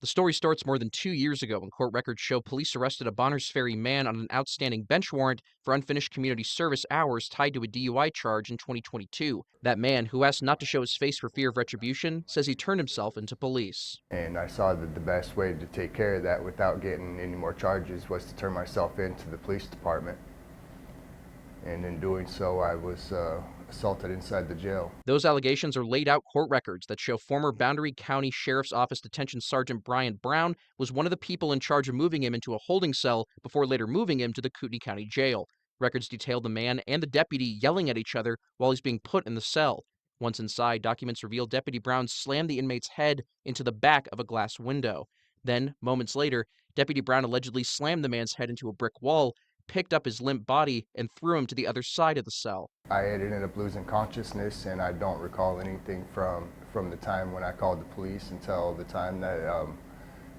The story starts more than 2 years ago when court records show police arrested a Bonners Ferry man on an outstanding bench warrant for unfinished community service hours tied to a DUI charge in 2022. That man, who asked not to show his face for fear of retribution, says he turned himself into police. And I saw that the best way to take care of that without getting any more charges was to turn myself into the police department. And in doing so, I was assaulted inside the jail. Those allegations are laid out court records that show former Boundary County Sheriff's Office Detention Sergeant Bryant Brown was one of the people in charge of moving him into a holding cell before later moving him to the Kootenai County Jail. Records detail the man and the deputy yelling at each other while he's being put in the cell. Once inside, documents reveal Deputy Brown slammed the inmate's head into the back of a glass window. Then, moments later, Deputy Brown allegedly slammed the man's head into a brick wall, picked up his limp body, and threw him to the other side of the cell. I had ended up losing consciousness, and I don't recall anything from the time when I called the police until the time that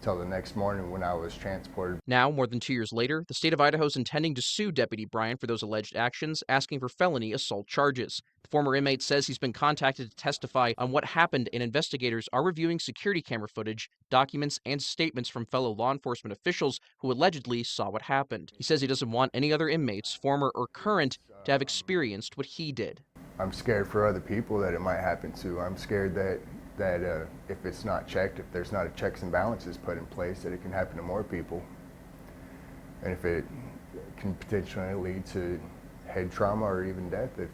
till the next morning when I was transported. Now, more than 2 years later, the state of Idaho is intending to sue Deputy Bryant for those alleged actions, asking for felony assault charges. The former inmate says he's been contacted to testify on what happened, and investigators are reviewing security camera footage, documents, and statements from fellow law enforcement officials who allegedly saw what happened. He says he doesn't want any other inmates, former or current, to have experienced what he did. I'm scared for other people that it might happen to. I'm scared that if it's not checked, if there's not a checks and balances put in place, that it can happen to more people. And if it can potentially lead to head trauma or even death if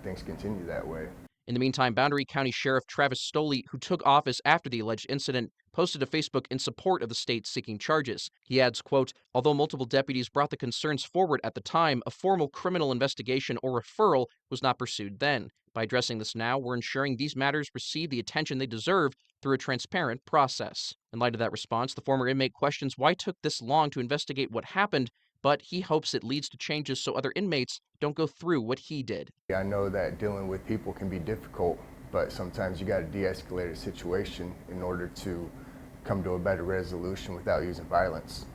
things continue that way. In the meantime, Boundary County Sheriff Travis Stoley, who took office after the alleged incident, posted to Facebook in support of the state seeking charges. He adds, quote, "Although multiple deputies brought the concerns forward at the time, a formal criminal investigation or referral was not pursued then. By addressing this now, we're ensuring these matters receive the attention they deserve through a transparent process." In light of that response, the former inmate questions why it took this long to investigate what happened, but he hopes it leads to changes so other inmates don't go through what he did. I know that dealing with people can be difficult, but sometimes you got to de-escalate a situation in order to come to a better resolution without using violence.